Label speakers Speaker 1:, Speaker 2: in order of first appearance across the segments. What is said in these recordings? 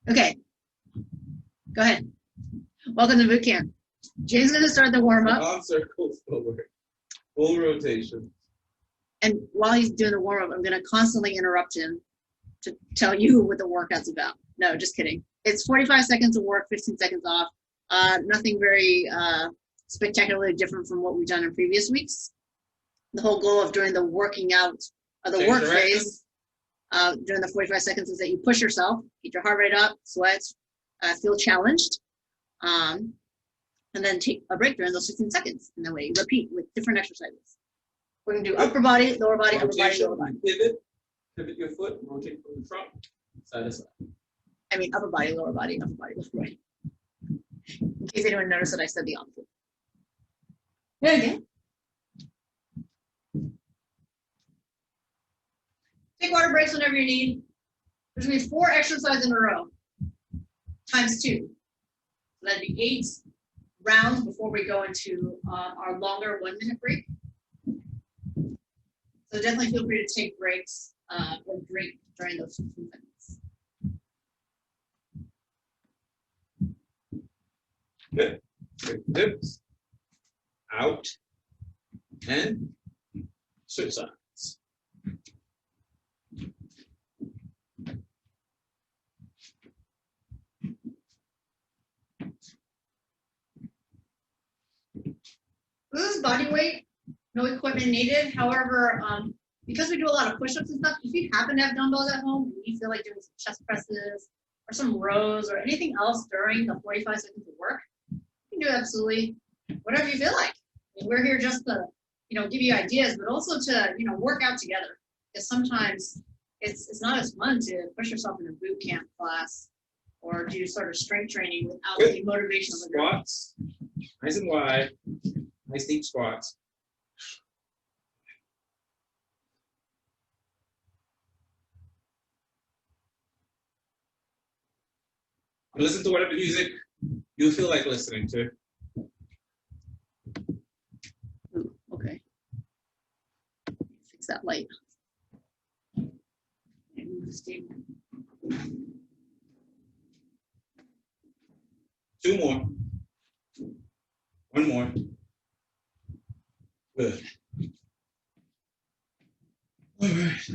Speaker 1: Okay, go ahead. Welcome to boot camp. Jay's going to start the warm-up.
Speaker 2: Arm circles forward, full rotation.
Speaker 1: And while he's doing the warm-up, I'm going to constantly interrupt him to tell you what the workout's about. No, just kidding. It's 45 seconds of work, 15 seconds off. Nothing very spectacularly different from what we've done in previous weeks. The whole goal of doing the working out of the work phase during the 45 seconds is that you push yourself, get your heart rate up, sweat, feel challenged, and then take a break during those 15 seconds. And then we repeat with different exercises. We're going to do upper body, lower body, upper body, lower body.
Speaker 2: Pivot your foot, rotate from the front, side to side.
Speaker 1: I mean, upper body, lower body, upper body, lower body. In case anyone noticed that I said the opposite. Okay. Take water breaks whenever you need. There's going to be 4 exercises in a row, times 2. So that'd be 8 rounds before we go into our longer 1-minute break. So definitely feel free to take breaks or drink during those 15 seconds.
Speaker 2: Good. Dips. Out. And switch sides.
Speaker 1: This is body weight, no equipment needed. However, because we do a lot of push-ups and stuff, if you happen to have dumbbells at home and you feel like doing some chest presses or some rows or anything else during the 45 seconds of work, you can do absolutely whatever you feel like. I mean, we're here just to, give you ideas, but also to, work out together. Because sometimes it's not as fun to push yourself in a boot camp class or do sort of strength training without the motivation of the
Speaker 2: squats. Nice and wide. Nice deep squats. Listen to whatever music you feel like listening to.
Speaker 1: Ooh, okay. Fix that light.
Speaker 2: Two more. One more. Good. All right.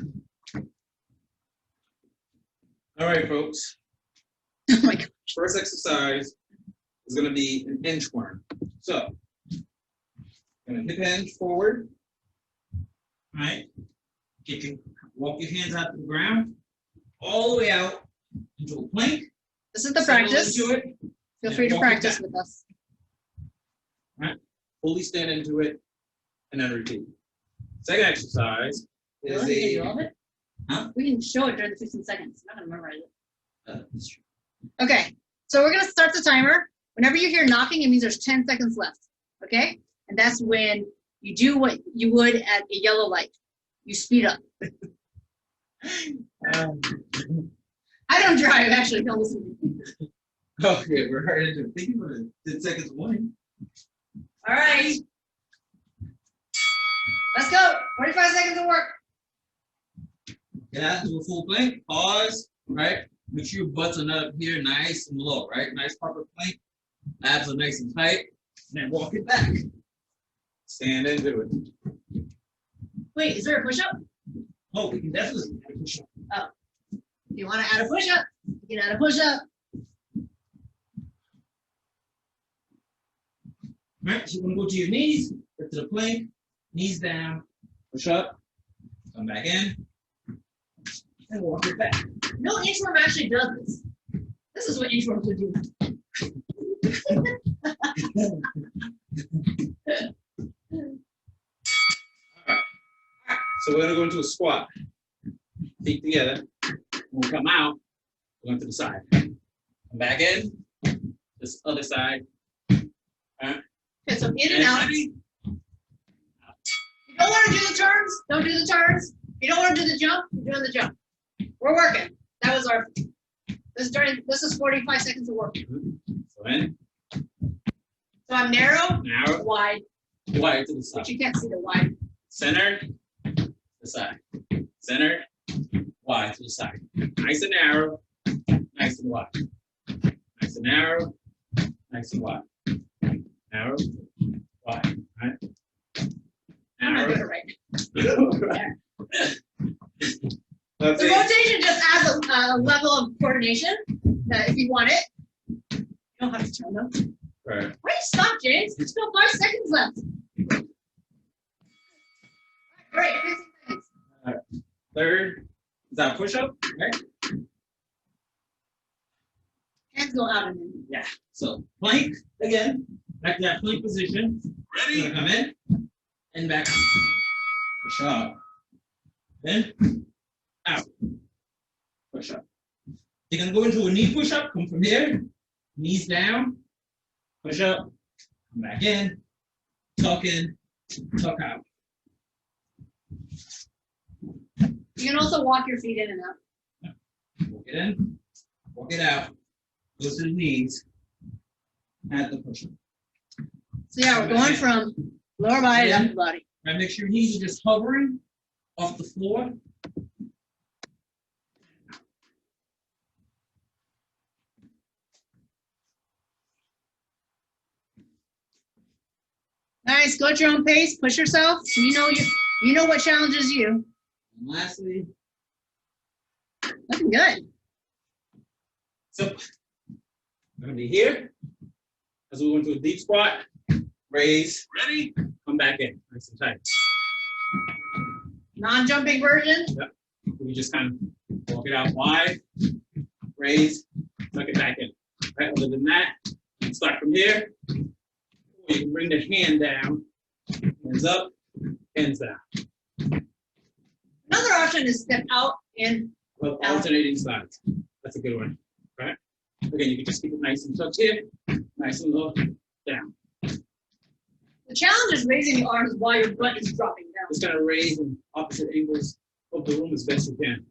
Speaker 2: All right, folks.
Speaker 1: Oh my gosh.
Speaker 2: First exercise is going to be an inchworm. So, going to hip hinge forward. All right. Walk your hands out to the ground, all the way out into a plank.
Speaker 1: This is the practice.
Speaker 2: Into it,
Speaker 1: Feel free to practice with us.
Speaker 2: All right. Fully stand into it, and then repeat. Second exercise is
Speaker 1: We can show it during the 15 seconds. I'm not going to memorize it. That's true. Okay, so we're going to start the timer. Whenever you hear knocking, it means there's 10 seconds left. Okay? And that's when you do what you would at a yellow light. You speed up. I don't drive, actually. Don't listen to me.
Speaker 2: Okay, we're hard into thinking about it. 10 seconds warning.
Speaker 1: All right. Let's go. 45 seconds of work.
Speaker 2: Get out to a full plank. Pause. Right? Make sure your butts are not up here, nice and low, right? Nice proper plank. Abs are nice and tight. And then walk it back. Stand into it.
Speaker 1: Wait, is there a push-up?
Speaker 2: Oh, we can definitely add a push-up.
Speaker 1: Oh. If you want to add a push-up, you can add a push-up.
Speaker 2: All right, so you're going to go to your knees, get to the plank, knees down, push up, come back in, and walk it back.
Speaker 1: No Inchworm actually does this. This is what Inchworm would do.
Speaker 2: So we're going to go into a squat. Feet together. When we come out, we're going to the side. Come back in. This other side.
Speaker 1: Okay, so in and out. You don't want to do the turns. Don't do the turns. You don't want to do the jump. You're doing the jump. We're working. That was our. This is 45 seconds of work.
Speaker 2: So in.
Speaker 1: So I'm narrow.
Speaker 2: Narrow.
Speaker 1: Wide.
Speaker 2: Wide to the side.
Speaker 1: But you can't see the wide.
Speaker 2: Center. The side. Center. Wide to the side. Nice and narrow. Nice and wide. wide. Nice and narrow, nice and wide. Narrow, wide, right?
Speaker 1: I'm not doing
Speaker 2: Narrow.
Speaker 1: it right.
Speaker 2: That's
Speaker 1: The
Speaker 2: it.
Speaker 1: rotation just adds a level of coordination that if you want it, you don't have to turn them.
Speaker 2: Right.
Speaker 1: Why you stop, James? There's still 5 seconds left. Great, 15 seconds.
Speaker 2: Third, is that a push-up? Right?
Speaker 1: Hands go out and in.
Speaker 2: Yeah. So plank again. Back to that plank position.
Speaker 3: Ready?
Speaker 2: Gonna come in and back. Push up. Then out. Push up. You're gonna go into a knee push-up. Come from here. Knees down. Push up. Come back in. Tuck in. Tuck out.
Speaker 1: You can also walk your feet in and out.
Speaker 2: Walk it in. Walk it out. Go to the knees. At the push-up.
Speaker 1: So yeah, we're going from lower body to upper body.
Speaker 2: Now make sure your knees are just hovering off the floor.
Speaker 1: Nice, go at your own pace, push yourself. You know what challenges you.
Speaker 2: And lastly,
Speaker 1: Looking good.
Speaker 2: so we're gonna be here as we go into a deep squat, raise,
Speaker 3: Ready?
Speaker 2: come back in, nice and tight.
Speaker 1: Non-jumping version.
Speaker 2: We just kind of walk it out wide, raise, tuck it back in. Right, other than that, you can start from here. Or you can bring the hand down, hands up, hands down.
Speaker 1: Another option is step out and
Speaker 2: Well, alternating sides. That's a good one, right? Again, you can just keep it nice and tucked here, nice and low, down.
Speaker 1: the challenge is raising the arms while your butt is dropping down.
Speaker 2: Just kind of raise in opposite angles of the room as best you can.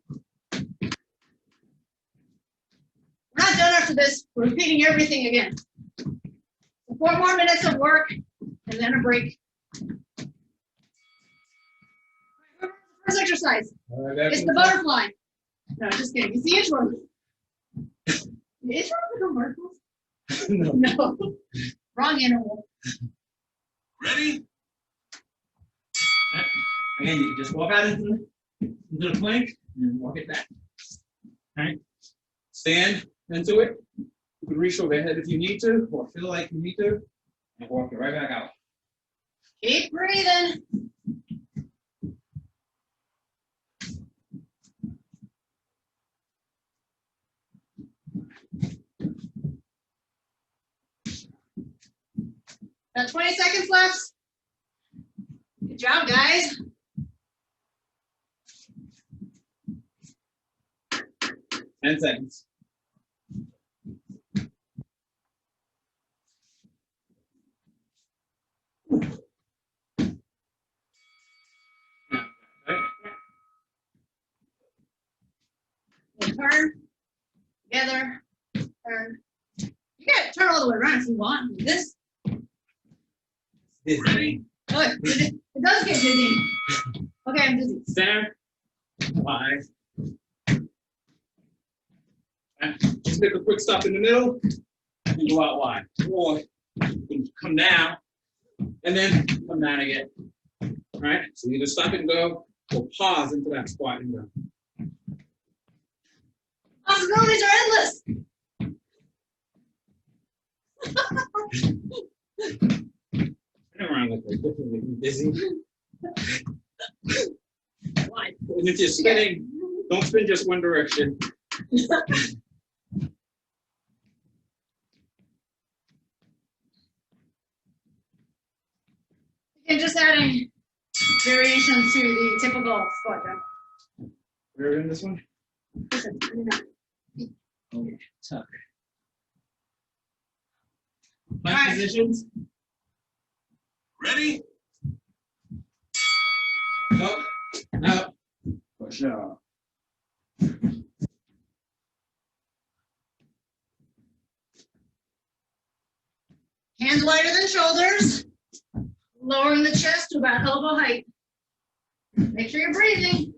Speaker 1: We're not done after this. We're repeating everything again. 4 more minutes of work and then a break. First exercise. It's the butterfly. No, just kidding. It's the inchworm. The inchworm become verticals?
Speaker 2: No.
Speaker 1: No. Wrong animal.
Speaker 3: Ready?
Speaker 2: Again, you can just walk out into the plank and then walk it back. All right. Stand into it. You can reach overhead if you need to, or feel like you need to, and walk it right back out.
Speaker 1: Keep breathing. Got 20 seconds left. Good job, guys.
Speaker 2: Ten seconds.
Speaker 1: Turn, together, turn. You gotta turn all the way around if you want. This,
Speaker 2: Ready?
Speaker 1: oh, it does get dizzy. Okay, I'm dizzy.
Speaker 2: Center. 5. Just make a quick stop in the middle and go out wide. Or you can come down and then come down again. All right? So either stop and go or pause into that squat and go.
Speaker 1: Possibilities are endless.
Speaker 2: Turn around like that. Definitely dizzy.
Speaker 1: Why?
Speaker 2: And if you're spinning, don't spin just one direction.
Speaker 1: And just adding variations to the typical squat jump.
Speaker 2: We're in this one.
Speaker 1: Listen,
Speaker 2: Okay, tuck.
Speaker 1: All
Speaker 2: Plank
Speaker 1: right.
Speaker 2: positions.
Speaker 3: Ready?
Speaker 2: Tuck. Out. Push up.
Speaker 1: Hands wider than shoulders. Lowering the chest to about elbow height. Make sure you're breathing.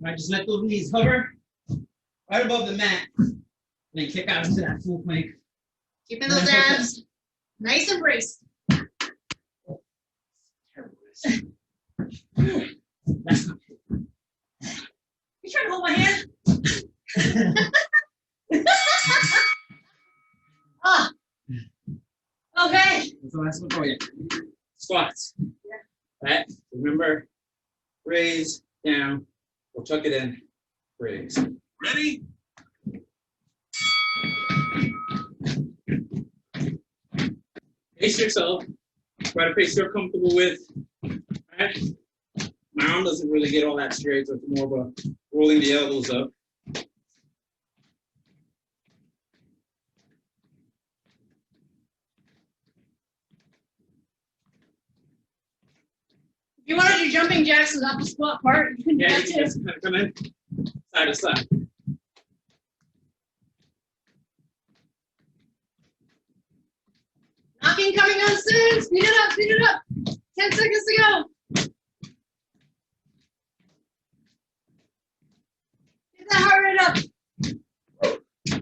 Speaker 2: Right, just let those knees hover right above the mat. Then kick out into that full plank.
Speaker 1: Keeping those abs nice and braced.
Speaker 2: That's not
Speaker 1: You trying to hold my hand? Ah. Okay.
Speaker 2: That's the last one for you. Squats.
Speaker 1: Yeah.
Speaker 2: Right? Remember, raise, down, or tuck it in, raise.
Speaker 3: Ready?
Speaker 2: Pace yourself. Try to pace you're comfortable with. Right? My arm doesn't really get all that straight, so it's more of a rolling the elbows up.
Speaker 1: If you want to do jumping jacks without the squat part, you can do
Speaker 2: Yeah,
Speaker 1: that
Speaker 2: you
Speaker 1: too.
Speaker 2: can just kind of come in side to side.
Speaker 1: Knocking coming on soon. Speed it up, speed it up. 10 seconds to go. Get that heart rate up. Okay,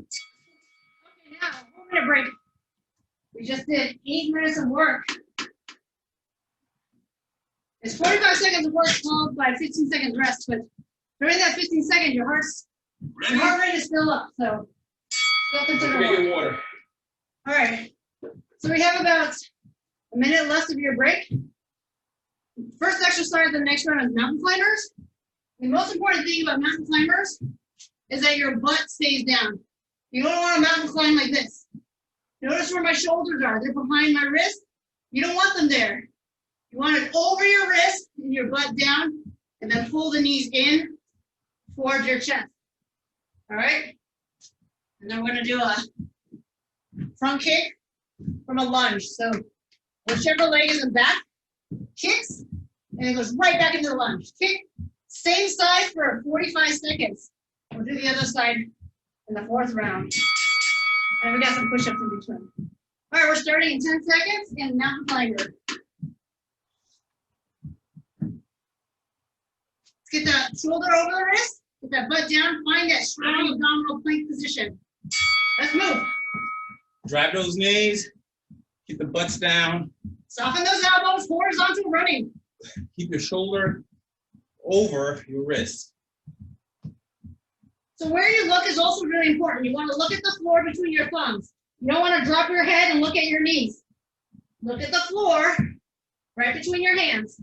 Speaker 1: now, 4-minute break. We just did 8 minutes of work. It's 45 seconds of work followed by 15 seconds rest, but during that 15 seconds, your heart rate is still up, so still consider
Speaker 2: Get
Speaker 1: work.
Speaker 2: your water.
Speaker 1: All right, so we have about a minute left of your break. First exercise of the next round is mountain climbers. The most important thing about mountain climbers is that your butt stays down. You don't want a mountain climb like this. Notice where my shoulders are. They're behind my wrist. You don't want them there. You want it over your wrist and your butt down, and then pull the knees in towards your chest. All right? And then we're going to do a front kick from a lunge. So whichever leg is in back, kicks, and it goes right back into the lunge. Kick, same side for 45 seconds. We'll do the other side in the fourth round. And we got some push-ups in between. All right, we're starting in 10 seconds in mountain climber. Get that shoulder over the wrist, get that butt down, find that strong abdominal plank position. Let's move.
Speaker 2: Drive those knees. Keep the butts down.
Speaker 1: Soften those elbows, horizontal running.
Speaker 2: Keep your shoulder over your wrist.
Speaker 1: So where you look is also really important. You want to look at the floor between your thumbs. You don't want to drop your head and look at your knees. Look at the floor right between your hands.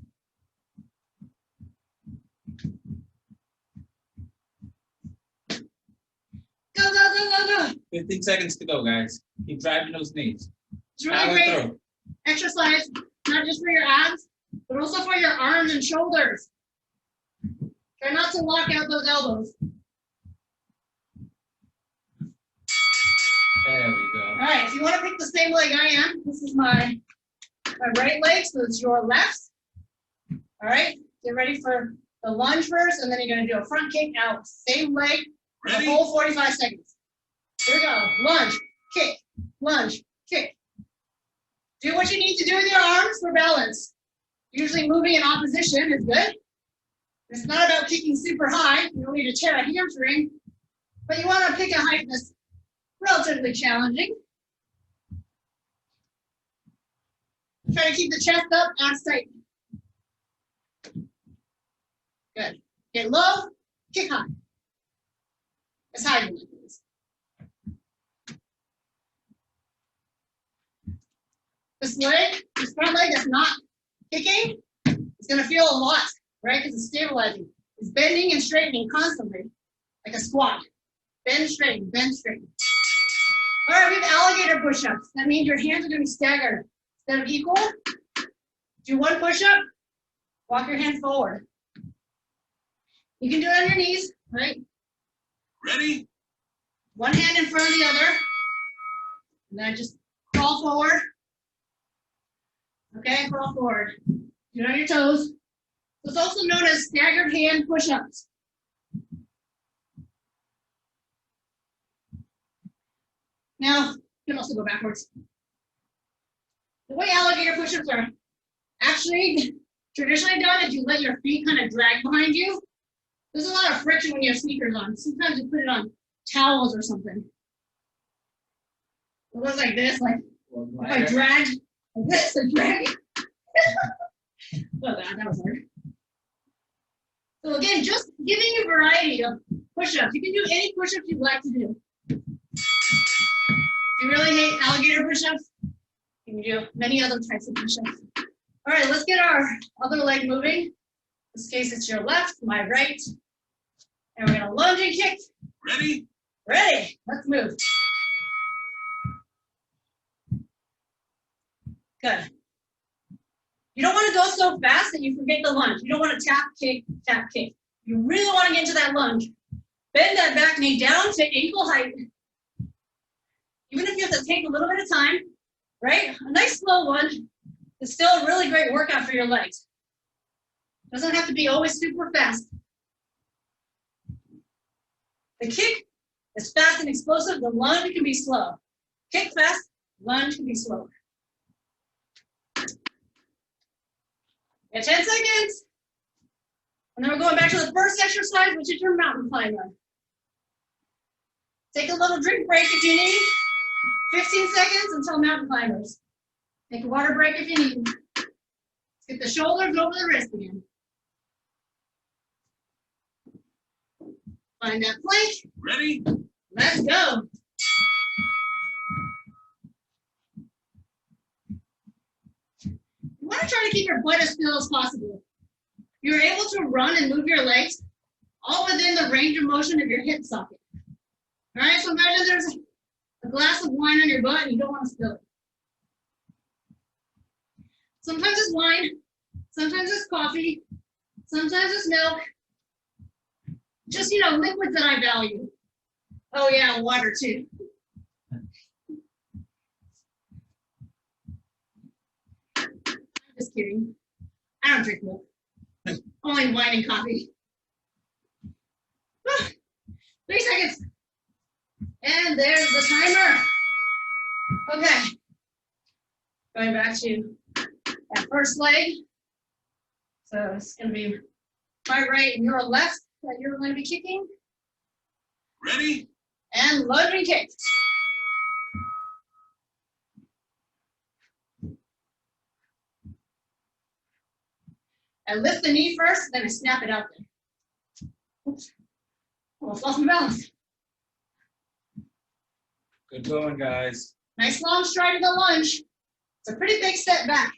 Speaker 1: Go, go, go, go, go.
Speaker 2: 15 seconds to go, guys. Keep driving those knees.
Speaker 1: It's really
Speaker 2: Power
Speaker 1: great
Speaker 2: through.
Speaker 1: exercise, not just for your abs, but also for your arms and shoulders. Try not to lock out those elbows.
Speaker 2: There we go.
Speaker 1: All right, if you want to pick the same leg I am, this is my right leg, so it's your left. All right, get ready for the lunge first, and then you're going to do a front kick out. Same leg for the
Speaker 3: Ready?
Speaker 1: whole 45 seconds. Here we go. Lunge, kick, lunge, kick. Do what you need to do with your arms for balance. Usually moving in opposition is good. It's not about kicking super high. You don't need to tear a hamstring, but you want to pick a height that's relatively challenging. Try to keep the chest up, abs tight. Good. Get low, kick high. As high as you can. This leg, this front leg that's not kicking, it's going to feel a lot, right? Because it's stabilizing. It's bending and straightening constantly, like a squat. Bend, straighten, bend, straighten. All right, we have alligator push-ups. That means your hands are going to be staggered. Instead of equal, do one push-up, walk your hands forward. You can do it on your knees, right?
Speaker 3: Ready?
Speaker 1: One hand in front of the other. And then just crawl forward. Okay, crawl forward. Do it on your toes. It's also known as staggered hand push-ups. Now, you can also go backwards. The way alligator push-ups are actually traditionally done is you let your feet kind of drag behind you. There's a lot of friction when you have sneakers on. Sometimes you put it on towels or something. It looks like this, like if I drag like this and drag it. Oh, that was hard. So again, just giving you variety of push-ups. You can do any push-ups you'd like to do. If you really hate alligator push-ups, you can do many other types of push-ups. All right, let's get our other leg moving. In this case, it's your left, my right. And we're gonna lunge and kick.
Speaker 3: Ready?
Speaker 1: Ready, let's move. Good. You don't want to go so fast that you forget the lunge. You don't want to tap, kick, tap, kick. You really want to get into that lunge. Bend that back knee down to ankle height. Even if you have to take a little bit of time, right? A nice slow lunge is still a really great workout for your legs. Doesn't have to be always super fast. The kick is fast and explosive. The lunge can be slow. Kick fast, lunge can be slower. Yeah, 10 seconds. And then we're going back to the first exercise, which is your mountain climber. Take a little drink break if you need. 15 seconds until mountain climbers. Take a water break if you need. Let's get the shoulders over the wrist again. Find that plank.
Speaker 3: Ready?
Speaker 1: Let's go. You want to try to keep your butt as still as possible. You're able to run and move your legs all within the range of motion of your hip socket. All right, so imagine there's a glass of wine on your butt and you don't want to spill it. Sometimes it's wine, sometimes it's coffee, sometimes it's milk. Just, you know, liquids that I value. Oh yeah, water too. Just kidding. I don't drink milk. Only wine and coffee. 3 seconds. And there's the timer. Okay. Going back to that first leg. So it's going to be my right and your left that you're going to be kicking.
Speaker 3: Ready?
Speaker 1: And lunge and kick. I lift the knee first, then I snap it out there. Oops. Almost lost my balance.
Speaker 2: Good going, guys.
Speaker 1: Nice long stride to the lunge. It's a pretty big step back.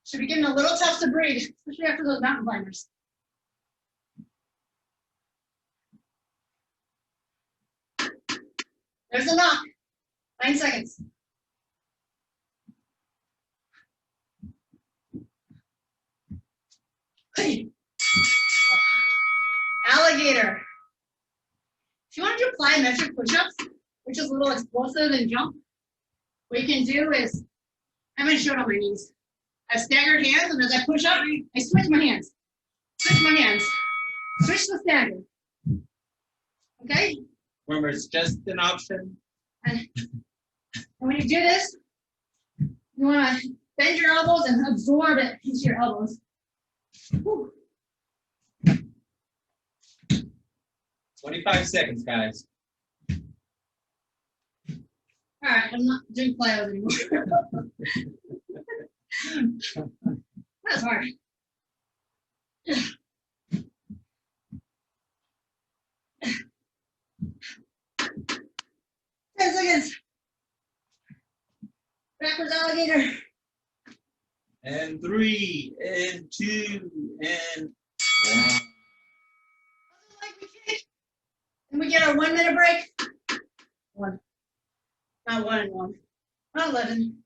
Speaker 1: Should be getting a little tough to breathe, especially after those mountain climbers. There's the knock. 9 seconds. Alligator. If you want to do plyometric push-ups, which is a little explosive and jump, what you can do is, I'm going to show it on my knees. I have staggered hands, and as I push up, I switch my hands. Switch my hands. Switch the stagger. Okay?
Speaker 2: Remember, it's just an option.
Speaker 1: And when you do this, you want to bend your elbows and absorb it into your elbows. Whew.
Speaker 2: 25 seconds, guys.
Speaker 1: All right, I'm not doing plyos anymore. That's hard. 10 seconds. Backwards alligator.
Speaker 2: And 3, and 2, and 1.
Speaker 1: And we get our 1 minute break. 1. Not 1 and 1. Not 11.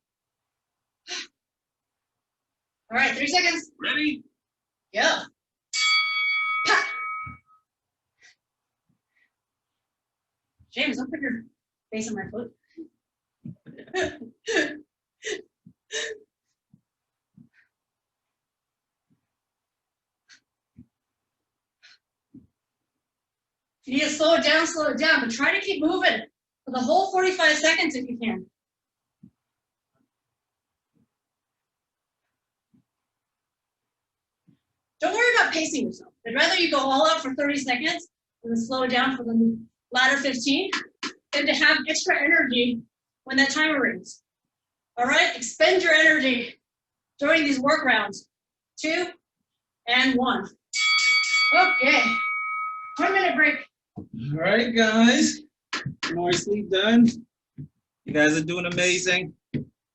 Speaker 1: All right, 3 seconds.
Speaker 3: Ready?
Speaker 1: Go. Pa. James, don't put your face on my foot. If you need to slow it down, but try to keep moving. for the whole 45 seconds if you can. Don't worry about pacing yourself. I'd rather you go all out for 30 seconds and then slow it down for the latter 15 than to have extra energy when that timer rings. All right, expend your energy during these work rounds. 2 and 1. Okay, 1-minute break.
Speaker 2: All right, guys. Nicely done. You guys are doing amazing.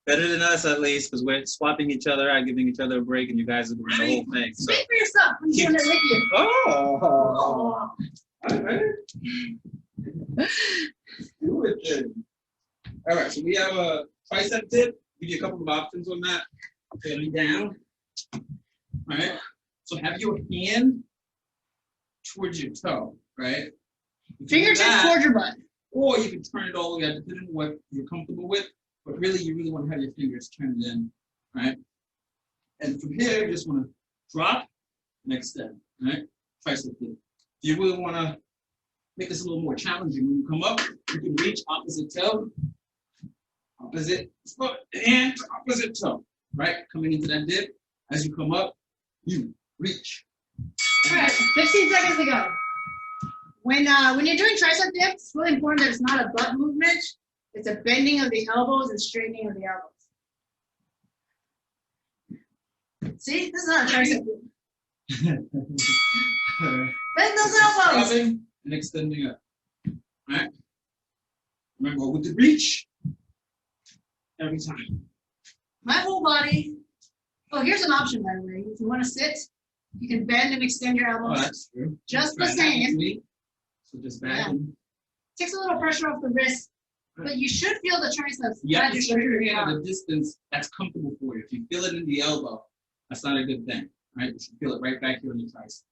Speaker 2: Better than us, at least, because we're swapping each other out, giving each other a break, and you guys are doing the whole thing. So.
Speaker 1: Speak for yourself. I'm doing it with you.
Speaker 2: Oh. All right. Do it then. All right, so we have a tricep tip. Give you a couple of options on that. Fairly down. All right. So have your hand towards your toe, right?
Speaker 1: Fingertips towards your butt.
Speaker 2: Or you can turn it all the way out, depending on what you're comfortable with. But really, you really want to have your fingers turned in, right? And from here, you just want to drop and extend, right? Tricep tip. If you really want to make this a little more challenging, when you come up, you can reach opposite toe, opposite foot, and opposite toe, right? Coming into that dip. As you come up, you reach.
Speaker 1: All right, 15 seconds to go. When you're doing tricep dips, it's really important that it's not a butt movement. It's a bending of the elbows and straightening of the elbows. See, this is not a tricep dip. Bend those elbows.
Speaker 2: Dropping and extending up. All right. Remember with the reach every time.
Speaker 1: My whole body. Oh, here's an option, by the way. If you want to sit, you can bend and extend your elbows.
Speaker 2: Oh, that's true.
Speaker 1: Just the same.
Speaker 2: So just back and
Speaker 1: takes a little pressure off the wrist, but you should feel the triceps.
Speaker 2: you have to show your hand at a distance that's comfortable for you. If you feel it in the elbow, that's not a good thing, right? You should feel it right back here on your tricep.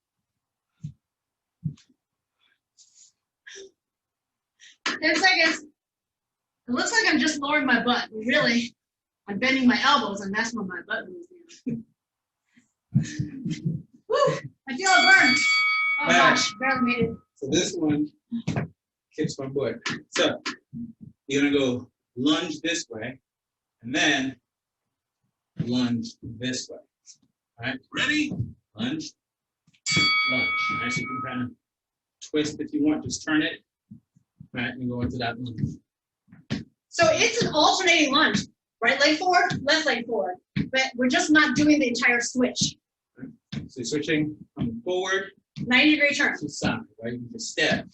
Speaker 1: 10 seconds. It looks like I'm just lowering my butt. Really, I'm bending my elbows, and that's when my butt moves in. Woo! I feel it burn. Oh gosh, barely made it.
Speaker 2: So this one kicks my butt. So you're gonna go lunge this way, and then lunge this way. All right.
Speaker 3: Ready?
Speaker 2: Lunge, lunge. Nice. You can kind of twist if you want. Just turn it. All right, and go into that lunge.
Speaker 1: So it's an alternating lunge. Right leg forward, left leg forward. But we're just not doing the entire switch.
Speaker 2: Right. So you're switching from forward
Speaker 1: 90-degree turn.
Speaker 2: to side, right? You can step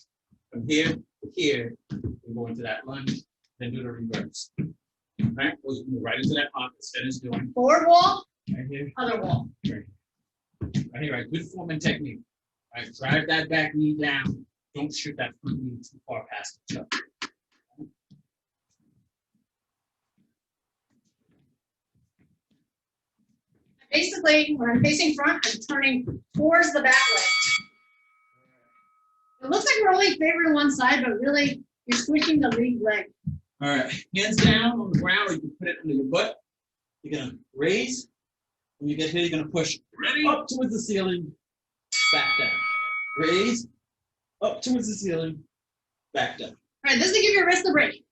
Speaker 2: from here to here and go into that lunge, then do the reverse. All right? Or you can move right into that pocket. Finish doing
Speaker 1: Forward wall,
Speaker 2: right here.
Speaker 1: other wall.
Speaker 2: Right here, right? Good form and technique. All right, drive that back knee down. Don't shoot that front knee too far past each other.
Speaker 1: Basically, when I'm facing front, I'm turning towards the back leg. It looks like we're only favoring one side, but really, you're switching the lead leg.
Speaker 2: All right, hands down on the ground, or you can put it under your butt. You're gonna raise. When you get here, you're gonna push
Speaker 3: Ready?
Speaker 2: up towards the ceiling, back down. Raise, up towards the ceiling, back down.
Speaker 1: All right, this is to give your wrist a break.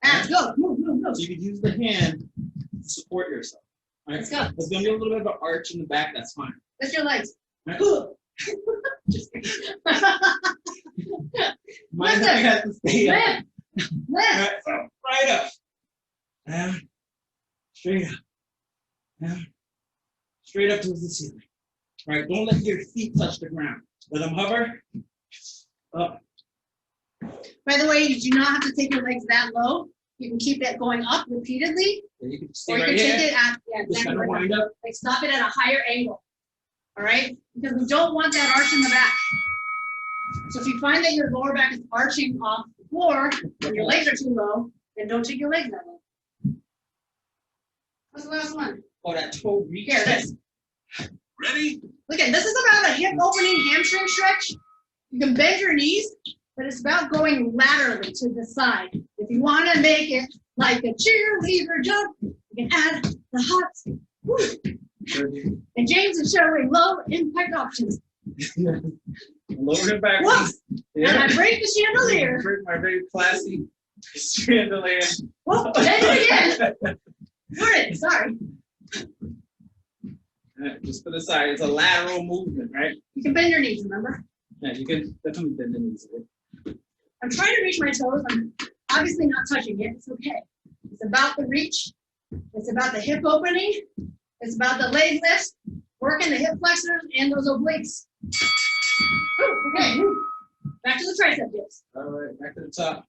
Speaker 1: And go, move, move, move.
Speaker 2: So you can use the hand to support yourself. All right,
Speaker 1: Let's go.
Speaker 2: There's gonna be a little bit of an arch in the back. That's fine.
Speaker 1: Lift your legs.
Speaker 2: Right?
Speaker 1: Just kidding.
Speaker 2: Mine has to stay up.
Speaker 1: Lift. Lift.
Speaker 2: All right, so right up. Down. Straight up. Down. Straight up towards the ceiling. All right, don't let your feet touch the ground. Let them hover. Up.
Speaker 1: By the way, you do not have to take your legs that low. You can keep it going up repeatedly,
Speaker 2: And you can stay
Speaker 1: or you
Speaker 2: right
Speaker 1: can
Speaker 2: here.
Speaker 1: take it at
Speaker 2: Just
Speaker 1: exactly
Speaker 2: kind of
Speaker 1: right
Speaker 2: wind
Speaker 1: now.
Speaker 2: up.
Speaker 1: Like stop it at a higher angle. All right, because we don't want that arch in the back. So if you find that your lower back is arching off the floor and your legs are too low, then don't take your legs that low. What's the last one?
Speaker 2: Oh, that toe reach.
Speaker 1: Here, this.
Speaker 3: Ready?
Speaker 1: Look at this is about a hip opening hamstring stretch. You can bend your knees, but it's about going laterally to the side. If you want to make it like a cheerleader jump, you can add the hops. Woo. And James is showing low impact options.
Speaker 2: Lower it back.
Speaker 1: Whoa.
Speaker 2: Yeah.
Speaker 1: And I break the chandelier.
Speaker 2: My very classy Chandelier.
Speaker 1: Whoa, did it again. Jordan, sorry.
Speaker 2: Just for the side. It's a lateral movement, right?
Speaker 1: You can bend your knees, remember?
Speaker 2: Yeah, you can definitely bend the knees.
Speaker 1: I'm trying to reach my toes. I'm obviously not touching it. It's okay. It's about the reach. It's about the hip opening. It's about the leg lifts, working the hip flexors and those obliques. Ooh, okay, back to the tricep dips.
Speaker 2: All right, back to the top.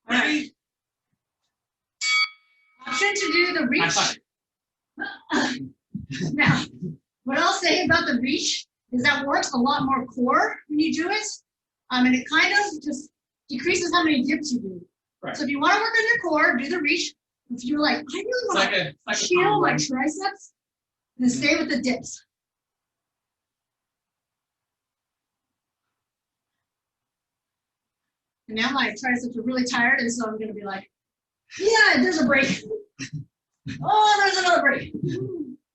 Speaker 1: All right. Option to do the reach. Now, what I'll say about the reach is that works a lot more core when you do it. And it kind of just decreases how many dips you do.
Speaker 2: Right.
Speaker 1: So if you want to work on your core, do the reach. If you're like, I really want to shield my triceps, then stay with the dips. And now my triceps are really tired, and so I'm going to be like, yeah, there's a break. Oh, there's another break.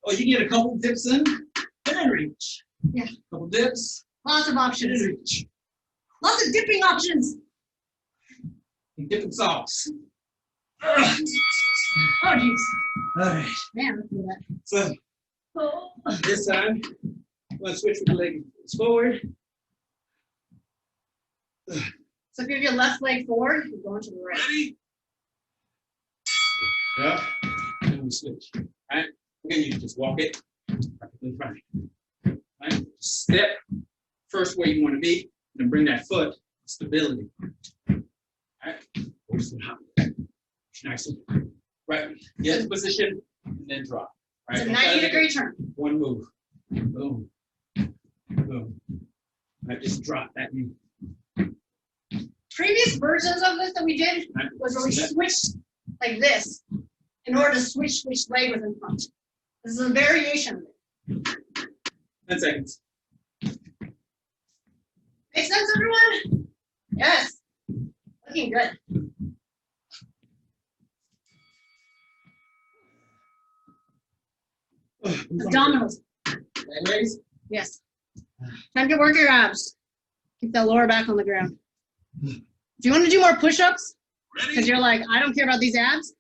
Speaker 2: Oh, you get a couple dips in, and then reach.
Speaker 1: Yeah.
Speaker 2: Couple dips.
Speaker 1: Lots of options.
Speaker 2: And reach.
Speaker 1: Lots of dipping options.
Speaker 2: And dipping sauce.
Speaker 1: Oh, jeez.
Speaker 2: All right.
Speaker 1: Man, let's do that.
Speaker 2: So
Speaker 1: Oh.
Speaker 2: this time, I'm going to switch with the leg forward.
Speaker 1: So if you have your left leg forward, you're going to the right.
Speaker 3: Ready?
Speaker 2: Yeah. And we switch. All right. Again, you just walk it. Practically front. All right. Step first where you want to be, and then bring that foot stability. All right. Nice. Right. Get in position and then drop. All right.
Speaker 1: It's a 90-degree turn.
Speaker 2: One move. Boom. Boom. All right. Just drop that knee.
Speaker 1: Previous versions of this that we did was where we switched like this in order to switch which leg was in front. This is a variation of it.
Speaker 2: 10 seconds.
Speaker 1: Make sense, everyone? Yes. Looking good. Abdominals.
Speaker 2: Legs.
Speaker 1: Yes. Time to work your abs. Keep that lower back on the ground. If you want to do more push-ups, because you're like, I don't care about these abs,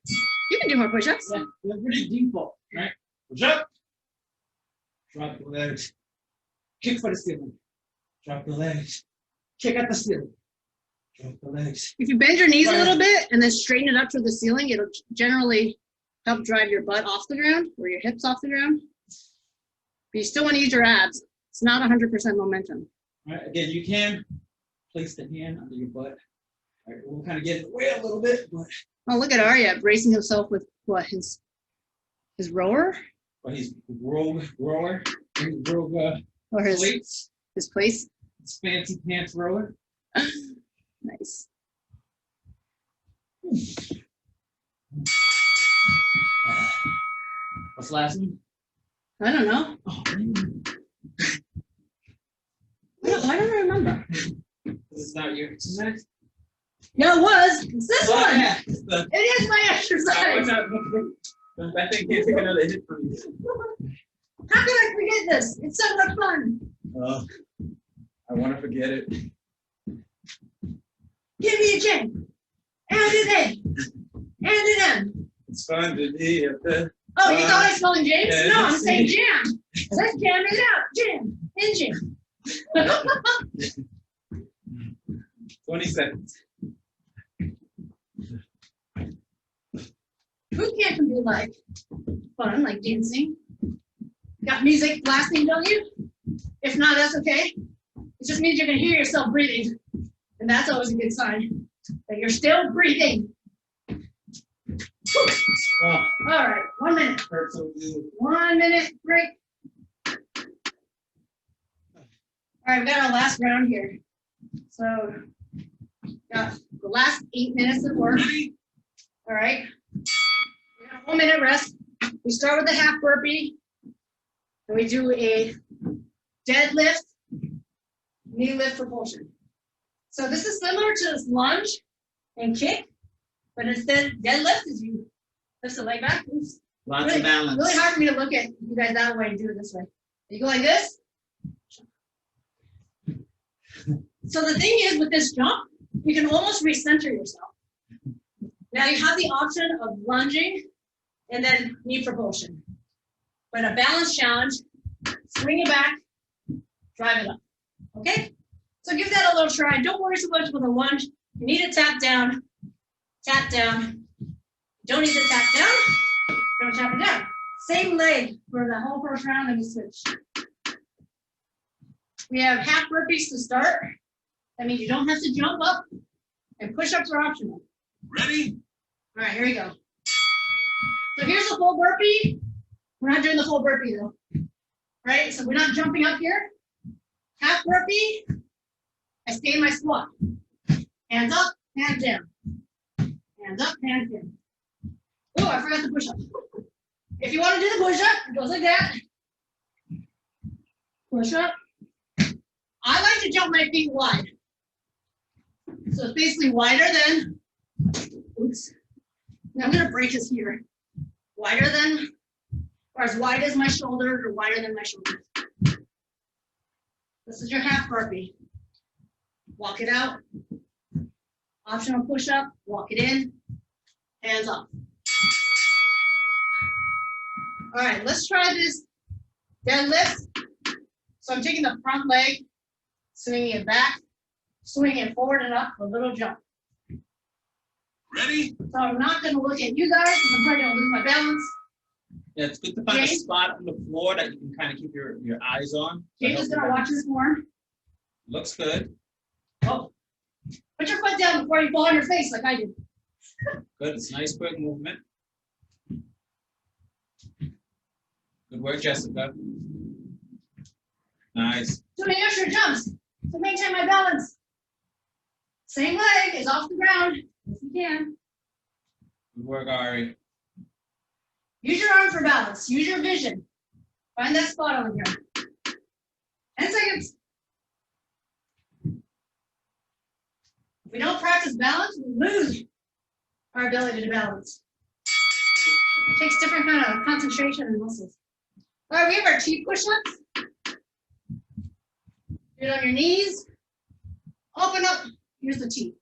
Speaker 1: you can do more push-ups.
Speaker 2: Yeah, they're pretty default, right? Push up. Drop the legs. Kick for the ceiling. Drop the legs. Kick at the ceiling. Drop the legs.
Speaker 1: If you bend your knees a little bit and then straighten it up to the ceiling, it'll generally help drive your butt off the ground or your hips off the ground. But you still want to use your abs. It's not 100% momentum.
Speaker 2: All right, again, you can place the hand under your butt. All right, we'll kind of get in the way a little bit, but.
Speaker 1: Oh, look at Arya bracing himself with what, his rower?
Speaker 2: But he's rower, or
Speaker 1: Or
Speaker 2: plates.
Speaker 1: his place?
Speaker 2: His fancy pants rower.
Speaker 1: Nice.
Speaker 2: What's the last one?
Speaker 1: I don't know.
Speaker 2: Oh,
Speaker 1: I don't remember.
Speaker 2: this is not your exercise?
Speaker 1: Yeah, it was. It's this one.
Speaker 2: Yeah.
Speaker 1: It is my exercise.
Speaker 2: I think you take another hit from you.
Speaker 1: How can I forget this? It's so much fun.
Speaker 2: Oh, I want to forget it.
Speaker 1: Give me a chin. And it in. And it in.
Speaker 2: It's fun to be at the.
Speaker 1: Oh, you thought I was spelling James?
Speaker 2: Yeah,
Speaker 1: No, I'm saying jam. Let's jam it out. Jam. And jam.
Speaker 2: 20 seconds.
Speaker 1: Bootcamp can be like fun, like dancing. Got music blasting, don't you? If not, that's okay. It just means you're going to hear yourself breathing. And that's always a good sign that you're still breathing.
Speaker 2: Oh,
Speaker 1: All right, 1 minute.
Speaker 2: hurts so good.
Speaker 1: 1 minute break. All right, we've got our last round here. So, got the last 8 minutes of work. All right. We got a 1 minute rest. We start with a half burpee. And we do a deadlift, knee lift propulsion. So this is similar to this lunge and kick, but instead deadlift is you lift the leg back. Oops.
Speaker 2: Lots
Speaker 1: Really,
Speaker 2: of balance.
Speaker 1: really hard for me to look at you guys that way and do it this way. You go like this. So the thing is with this jump, you can almost recenter yourself. Now you have the option of lunging and then knee propulsion. But a balance challenge, swing it back, drive it up. Okay? So give that a little try. Don't worry so much with a lunge. You need to tap down, tap down. Don't need to tap down, don't tap it down. Same leg for the whole first round, and we switch. We have half burpees to start. That means you don't have to jump up, and push-ups are optional.
Speaker 3: Ready?
Speaker 1: All right, here we go. So here's the full burpee. We're not doing the full burpee though, right? So we're not jumping up here. Half burpee, I stay in my squat. Hands up, hands down. Hands up, hands down. Oh, I forgot the push-up. If you want to do the push-up, it goes like that. Push-up. I like to jump my feet wide. So it's basically wider than, oops. Now I'm going to break this here. Wider than, or as wide as my shoulders, or wider than my shoulders. This is your half burpee. Walk it out. Optional push-up, walk it in, hands up. All right, let's try this deadlift. So I'm taking the front leg, swinging it back, swinging it forward and up, a little jump.
Speaker 3: Ready?
Speaker 1: So I'm not gonna look at you guys, because I'm probably gonna lose my balance.
Speaker 2: Yeah, it's good to find a spot on the floor that you can kind of keep your eyes on.
Speaker 1: James is gonna watch this more.
Speaker 2: Looks good.
Speaker 1: Oh, put your foot down before you fall on your face like I did.
Speaker 2: Good, it's nice quick movement. Good work, Jessica. Nice.
Speaker 1: Doing extra jumps to maintain my balance. Same leg is off the ground, if you can.
Speaker 2: Good work, Ari.
Speaker 1: Use your arm for balance. Use your vision. Find that spot over here. 10 seconds. If we don't practice balance, we lose our ability to balance. It takes different kind of concentration and muscles. All right, we have our T push-ups. Do it on your knees. Open up. Here's the T.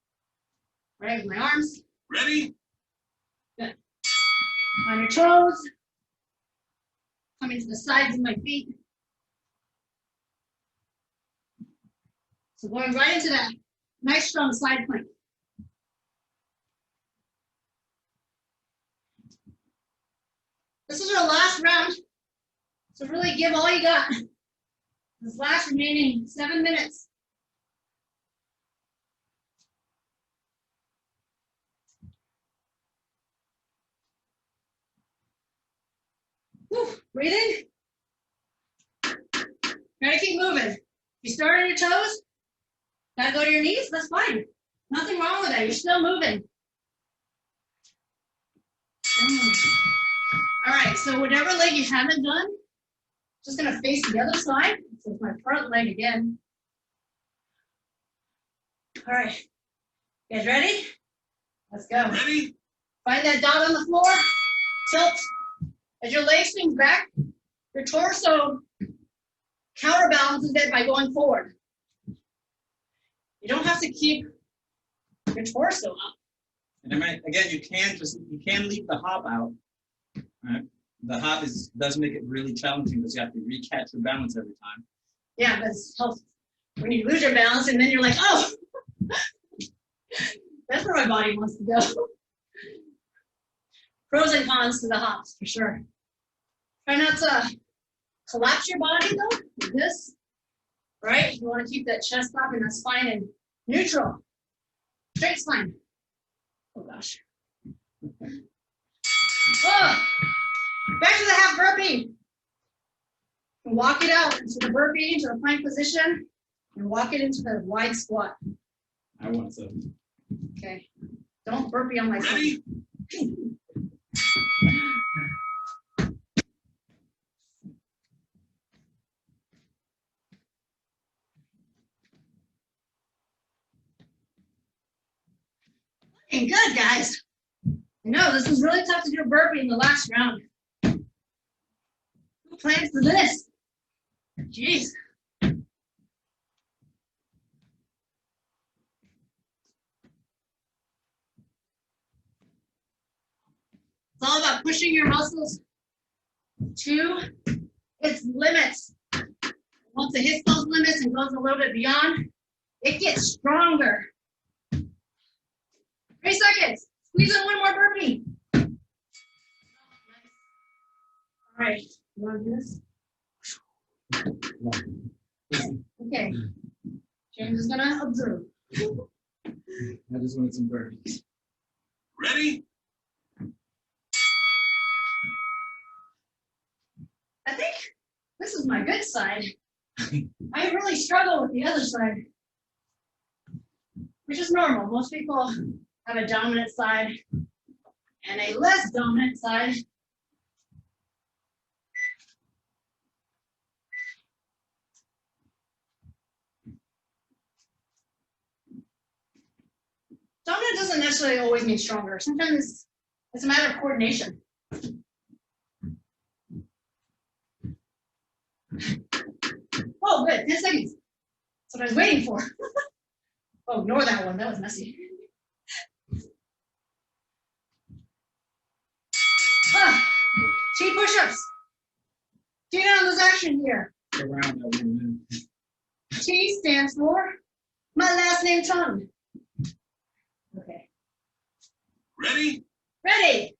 Speaker 1: Right with my arms.
Speaker 3: Ready?
Speaker 1: Good. On your toes. Coming to the sides of my feet. So going right into that nice strong side plank. This is our last round. So really give all you got. This last remaining 7 minutes. Whew, breathing. Gotta keep moving. If you start on your toes, gotta go to your knees, that's fine. Nothing wrong with that, you're still moving. All right, so whatever leg you haven't done, just gonna face the other side. So it's my front leg again. All right, you guys ready? Let's go.
Speaker 3: Ready?
Speaker 1: Find that dot on the floor, tilt. As your leg swings back, your torso counterbalances it by going forward. You don't have to keep your torso up.
Speaker 2: And then, again, you can leave the hop out. Right? The hop does make it really challenging because you have to recatch your balance every time.
Speaker 1: Yeah, that's helpful. When you lose your balance and then you're like, oh, that's where my body wants to go. Pros and cons to the hops, for sure. Try not to collapse your body, though, like this, right? You want to keep that chest up and that spine in neutral. Straight spine. Oh, gosh. Oh, back to the half burpee. Walk it out into the burpee, into the plank position, and walk it into the wide squat.
Speaker 2: I want to.
Speaker 1: Okay. Don't burpee on my
Speaker 3: Ready?
Speaker 1: Looking good, guys. I know this was really tough to do a burpee in the last round. Who plans for this? Jeez. It's all about pushing your muscles to its limits. Once it hits those limits and goes a little bit beyond, it gets stronger. 3 seconds. Squeeze in one more burpee. All right. You want to do this? Okay. James is going to observe.
Speaker 2: I just want some burpees.
Speaker 3: Ready?
Speaker 1: I think this is my good side. I really struggle with the other side, which is normal. Most people have a dominant side and a less dominant side. Dominant doesn't necessarily always mean stronger. Sometimes it's a matter of coordination. Oh, good. 10 seconds. That's what I was waiting for. Oh, ignore that one. That was messy. T push-ups. Do on this action here.
Speaker 2: Around that 1 minute.
Speaker 1: T stands for my last name, Tongue. Okay.
Speaker 3: Ready?
Speaker 1: Ready.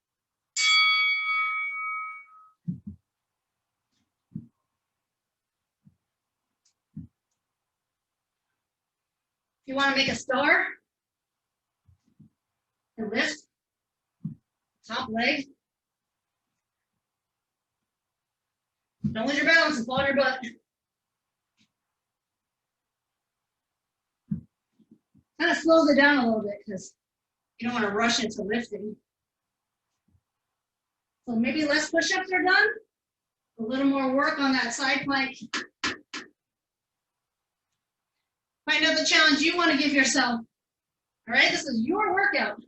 Speaker 1: If you want to make a star, and lift top leg. Don't lose your balance and fall on your butt. Kind of slows it down a little bit because you don't want to rush into lifting. So maybe less push-ups are done. A little more work on that side plank. Find out the challenge you want to give yourself. All right, this is your workout.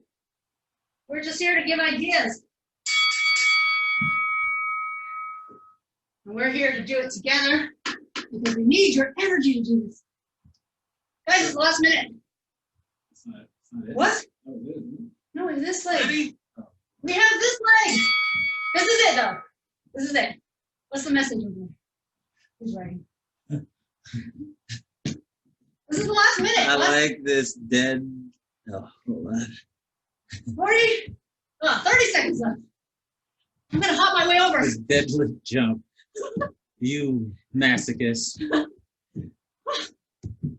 Speaker 1: We're just here to give ideas. And we're here to do it together because we need your energy to do this. Guys, it's the last minute.
Speaker 2: It's not it.
Speaker 1: What?
Speaker 2: Oh, it is.
Speaker 1: No, it's this leg.
Speaker 3: Ready?
Speaker 1: We have this leg. This is it, though. This is it. What's the message over there? Who's writing? This is the last minute.
Speaker 4: I like this dead. Oh, hold on.
Speaker 1: 40. 30 seconds left. I'm going to hop my way over.
Speaker 4: This deadlift jump. You masochist.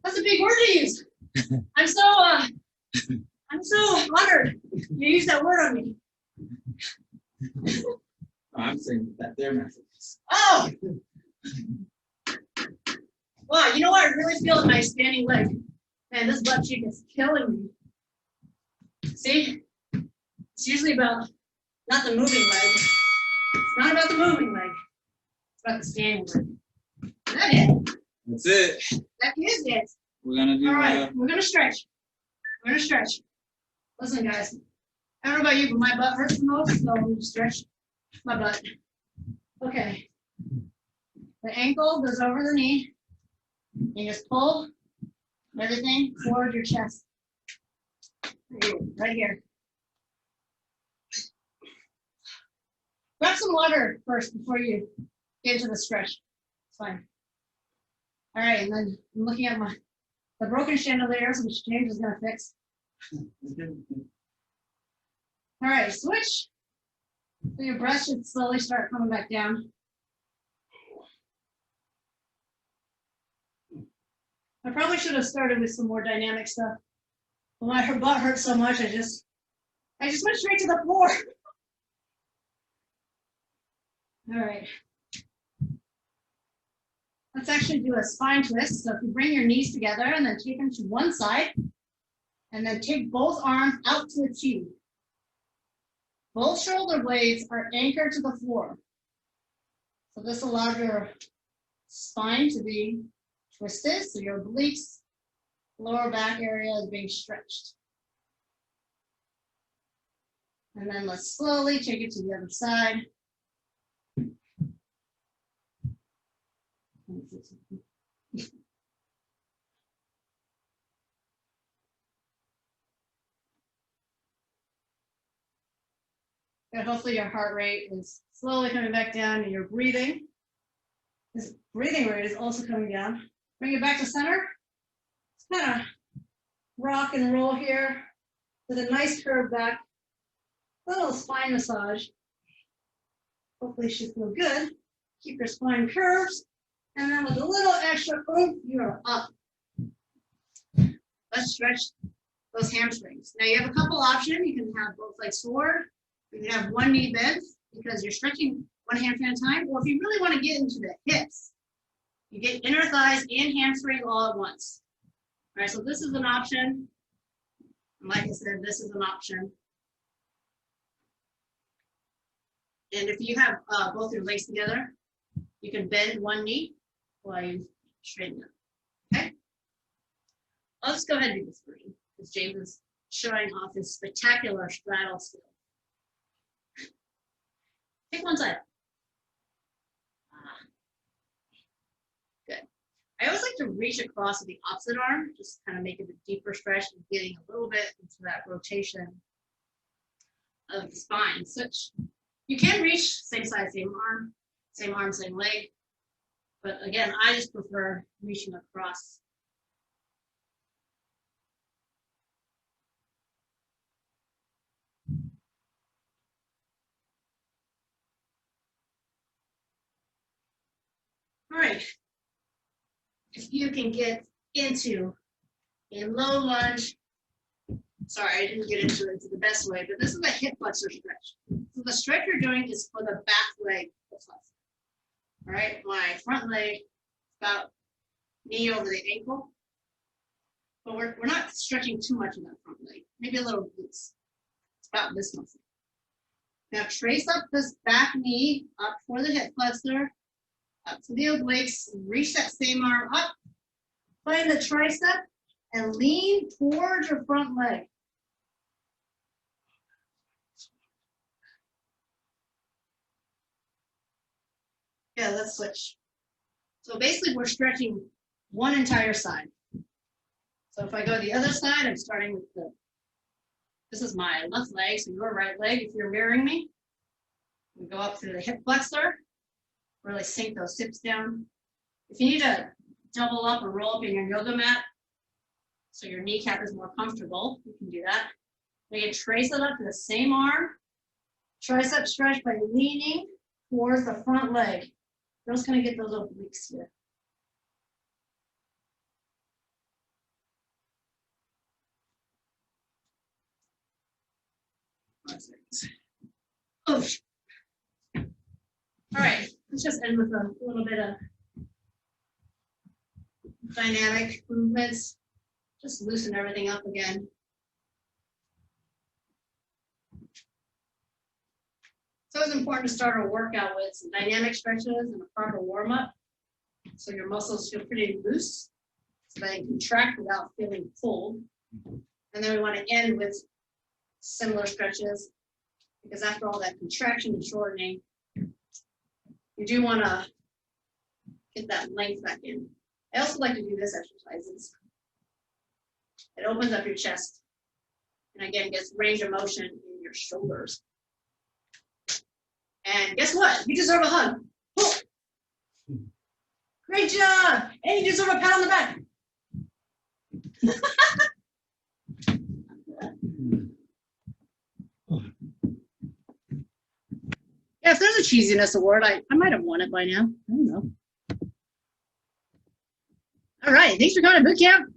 Speaker 1: That's a big word to use. I'm so honored you use that word on me.
Speaker 2: I'm saying that they're messages.
Speaker 1: Oh! Wow, you know what? I really feel in my standing leg. Man, this butt cheek is killing me. See? It's usually about not the moving leg. It's not about the moving leg. It's about the standing leg. Is that it?
Speaker 4: That's it.
Speaker 1: That is it.
Speaker 4: We're gonna do.
Speaker 1: All right, we're gonna stretch. We're gonna stretch. Listen, guys. I don't know about you, but my butt hurts the most, so I'm gonna stretch my butt. Okay. The ankle goes over the knee. You just pull everything toward your chest. Right here. Grab some water first before you get into the stretch. It's fine. All right, and then I'm looking at the broken chandeliers, which James is gonna fix. All right, switch. So your breath should slowly start coming back down. I probably should have started with some more dynamic stuff. But my butt hurts so much, I just went straight to the floor. All right. Let's actually do a spine twist. So if you bring your knees together and then take them to one side, and then take both arms out to a T. Both shoulder blades are anchored to the floor. So this allows your spine to be twisted, so your obliques, lower back area is being stretched. And then let's slowly take it to the other side. But hopefully your heart rate is slowly coming back down and you're breathing. This breathing rate is also coming down. Bring it back to center. It's kind of rock and roll here with a nice curve back. A little spine massage. Hopefully you should feel good. Keep your spine curves. And then with a little extra oomph, you're up. Let's stretch those hamstrings. Now you have a couple options. You can have both legs forward. You can have one knee bent because you're stretching one hamstring at a time. Or if you really want to get into the hips, you get inner thighs and hamstring all at once. All right, so this is an option. And like I said, this is an option. And if you have both your legs together, you can bend one knee while you straighten up. Okay? I'll just go ahead and do this for you because James is showing off his spectacular straddle skill. Pick one side up. Good. I always like to reach across to the opposite arm, just kind of make it a deeper stretch and getting a little bit into that rotation of the spine. Such you can reach same side, same arm, same leg. But again, I just prefer reaching across. All right. If you can get into a low lunge, sorry, I didn't get into it the best way, but this is a hip flexor stretch. So the stretch you're doing is for the back leg flexor. All right, my front leg about knee over the ankle, but we're not stretching too much in that front leg, maybe a little loose. It's about this muscle. Now trace up this back knee up for the hip flexor, up to the obliques, reach that same arm up, find the tricep, and lean towards your front leg. Yeah, let's switch. So basically we're stretching one entire side. So if I go the other side, I'm starting with this is my left leg, so your right leg, if you're mirroring me. We go up through the hip flexor, really sink those hips down. If you need to double up or roll up in your yoga mat, so your kneecap is more comfortable, you can do that. We can trace it up to the same arm, tricep stretch by leaning towards the front leg. We're just going to get those obliques here. Oh. All right, let's just end with a little bit of dynamic movements. Just loosen everything up again. So it's important to start a workout with some dynamic stretches and a proper warm-up, so your muscles feel pretty loose, so they contract without feeling pulled. And then we want to end with similar stretches, because after all that contraction and shortening, you do want to get that length back in. I also like to do this exercise. It opens up your chest, and again, gets range of motion in your shoulders. And guess what? You deserve a hug. Oh. Great job. And you deserve a pat on the back. Yeah, if there's a cheesiness award, I might have won it by now. I don't know. All right. Thanks for coming to boot camp.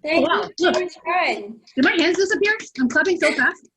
Speaker 5: Thank
Speaker 1: wow.
Speaker 5: you.
Speaker 1: Look.
Speaker 5: It was fun.
Speaker 1: Did my hands disappear? I'm clapping so fast.